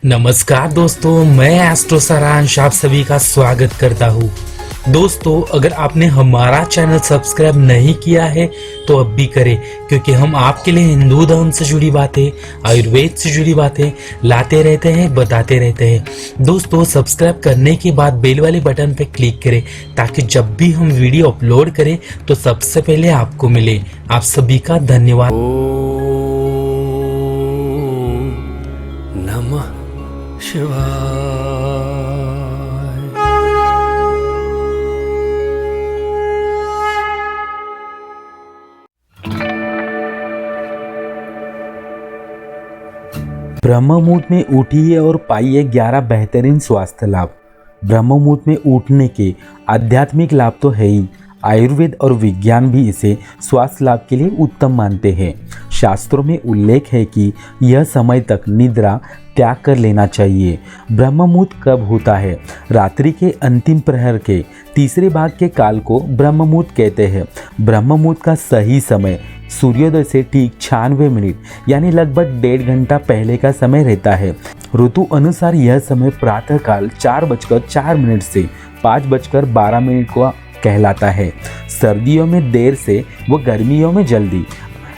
नमस्कार दोस्तों, मैं एस्ट्रो सारांश आप सभी का स्वागत करता हूँ। दोस्तों, अगर आपने हमारा चैनल सब्सक्राइब नहीं किया है तो अब भी करें, क्योंकि हम आपके लिए हिंदू धर्म से जुड़ी बातें, आयुर्वेद से जुड़ी बातें लाते रहते हैं, बताते रहते हैं। दोस्तों, सब्सक्राइब करने के बाद बेल वाले बटन पर क्लिक करें ताकि जब भी हम वीडियो अपलोड करें तो सबसे पहले आपको मिले। आप सभी का धन्यवाद। नमः शिवाय। ब्रह्म मुहूर्त में उठिए और पाइए 11 बेहतरीन स्वास्थ्य लाभ। ब्रह्म मुहूर्त में उठने के आध्यात्मिक लाभ तो है ही, आयुर्वेद और विज्ञान भी इसे स्वास्थ्य लाभ के लिए उत्तम मानते हैं। शास्त्रों में उल्लेख है कि यह समय तक निद्रा त्याग कर लेना चाहिए। ब्रह्म मुहूर्त कब होता है? रात्रि के अंतिम प्रहर के तीसरे भाग के काल को ब्रह्म मुहूर्त कहते हैं। ब्रह्म मुहूर्त का सही समय सूर्योदय से ठीक 96 मिनट यानी लगभग 1.5 घंटा पहले का समय रहता है। ऋतु अनुसार यह समय प्रातःकाल 4:04 से 5:12 को कहलाता है। सर्दियों में देर से व गर्मियों में जल्दी।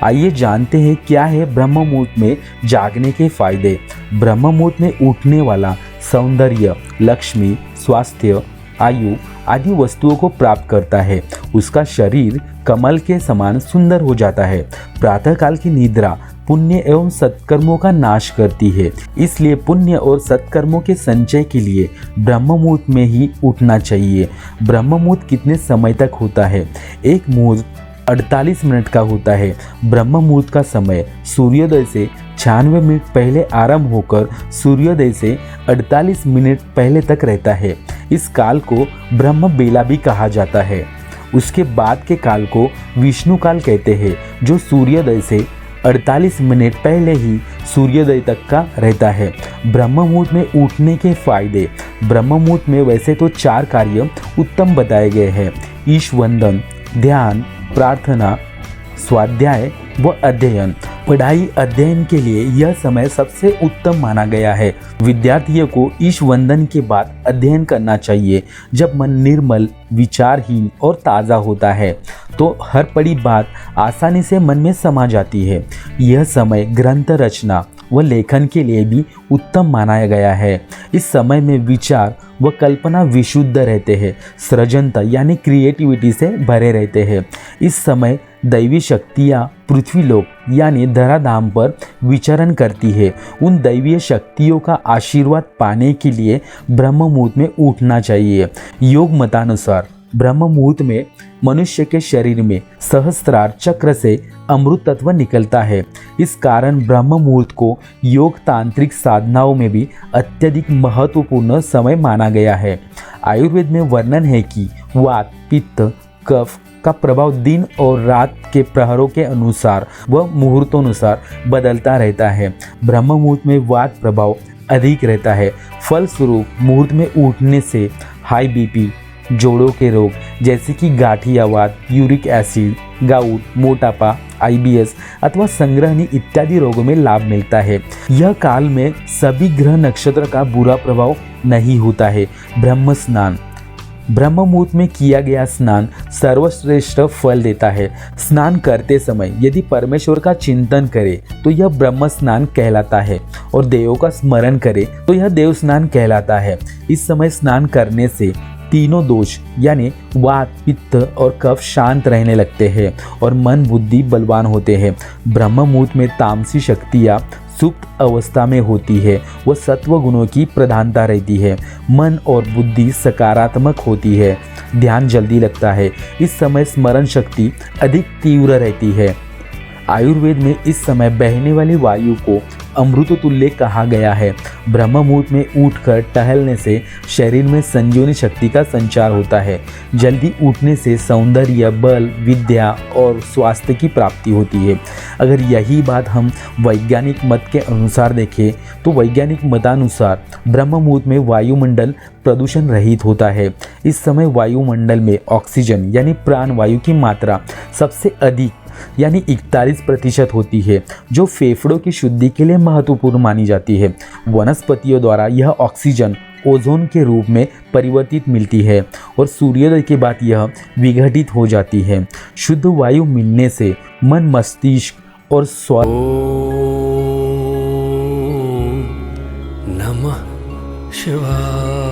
आइए जानते हैं क्या है ब्रह्म मुहूर्त में जागने के फायदे। ब्रह्म मुहूर्त में उठने वाला सौंदर्य, लक्ष्मी, स्वास्थ्य, आयु आदि वस्तुओं को प्राप्त करता है। उसका शरीर कमल के समान सुंदर हो जाता है। प्रातःकाल की निद्रा पुण्य एवं सत्कर्मों का नाश करती है, इसलिए पुण्य और सत्कर्मों के संचय के लिए ब्रह्म मुहूर्त में ही उठना चाहिए। ब्रह्म मुहूर्त कितने समय तक होता है? एक मुहूर्त 48 मिनट का होता है। ब्रह्म मुहूर्त का समय सूर्योदय से 96 मिनट पहले आरंभ होकर सूर्योदय से 48 मिनट पहले तक रहता है। इस काल को ब्रह्म बेला भी कहा जाता है। उसके बाद के काल को विष्णु काल कहते हैं, जो सूर्योदय से 48 मिनट पहले ही सूर्योदय तक का रहता है। ब्रह्म मुहूर्त में उठने के फायदे। ब्रह्म मुहूर्त में वैसे तो 4 कार्य उत्तम बताए गए हैं: ईश वंदन, ध्यान, प्रार्थना, स्वाध्याय व अध्ययन। पढ़ाई अध्ययन के लिए यह समय सबसे उत्तम माना गया है। विद्यार्थियों को ईश वंदन के बाद अध्ययन करना चाहिए। जब मन निर्मल, विचारहीन और ताज़ा होता है तो हर पढ़ी बात आसानी से मन में समा जाती है। यह समय ग्रंथ रचना व लेखन के लिए भी उत्तम माना गया है। इस समय में विचार व कल्पना विशुद्ध रहते हैं, सृजनता यानी क्रिएटिविटी से भरे रहते हैं। इस समय दैवी शक्तियाँ पृथ्वी लोक यानी धराधाम पर विचरण करती है। उन दैवीय शक्तियों का आशीर्वाद पाने के लिए ब्रह्म मुहूर्त में उठना चाहिए। योग मतानुसार ब्रह्म मुहूर्त में मनुष्य के शरीर में सहस्त्रार चक्र से अमृत तत्व निकलता है। इस कारण ब्रह्म मुहूर्त को योग तांत्रिक साधनाओं में भी अत्यधिक महत्वपूर्ण समय माना गया है। आयुर्वेद में वर्णन है कि वात, पित्त, कफ का प्रभाव दिन और रात के प्रहरों के अनुसार व मुहूर्तोनुसार बदलता रहता है। ब्रह्म मुहूर्त में वात प्रभाव अधिक रहता है। फलस्वरूप मुहूर्त में उठने से हाई बीपी, जोड़ों के रोग जैसे कि गाठियावात, यूरिक एसिड, गाउट, मोटापा, IBS अथवा संग्रहणी इत्यादि रोगों में लाभ मिलता है। यह काल में सभी ग्रह नक्षत्र का बुरा प्रभाव नहीं होता है। ब्रह्म स्नान। ब्रह्म मुहूर्त में किया गया स्नान सर्वश्रेष्ठ फल देता है। स्नान करते समय यदि परमेश्वर का चिंतन करे तो यह ब्रह्म स्नान कहलाता है, और देवों का स्मरण करे तो यह देव स्नान कहलाता है। इस समय स्नान करने से तीनों दोष यानी वात, पित्त और कफ शांत रहने लगते हैं और मन बुद्धि बलवान होते हैं। ब्रह्म मुहूर्त में तामसी शक्तियाँ सुप्त अवस्था में होती है व सत्व गुणों की प्रधानता रहती है। मन और बुद्धि सकारात्मक होती है। ध्यान जल्दी लगता है। इस समय स्मरण शक्ति अधिक तीव्र रहती है। आयुर्वेद में इस समय बहने वाली वायु को अमृत तुल्य कहा गया है। ब्रह्म मुहूर्त में उठकर टहलने से शरीर में संजीवनी शक्ति का संचार होता है। जल्दी उठने से सौंदर्य, बल, विद्या और स्वास्थ्य की प्राप्ति होती है। अगर यही बात हम वैज्ञानिक मत के अनुसार देखें तो वैज्ञानिक मतानुसार ब्रह्म मुहूर्त में वायुमंडल प्रदूषण रहित होता है। इस समय वायुमंडल में ऑक्सीजन यानी प्राण वायु की मात्रा सबसे अधिक यानी 41% होती है, जो फेफड़ों की शुद्धि के लिए महत्वपूर्ण मानी जाती है। वनस्पतियों द्वारा यह ऑक्सीजन ओजोन के रूप में परिवर्तित मिलती है और सूर्योदय के बाद यह विघटित हो जाती है। शुद्ध वायु मिलने से मन, मस्तिष्क और स्वास्थ्य ओम नमः शिवाय।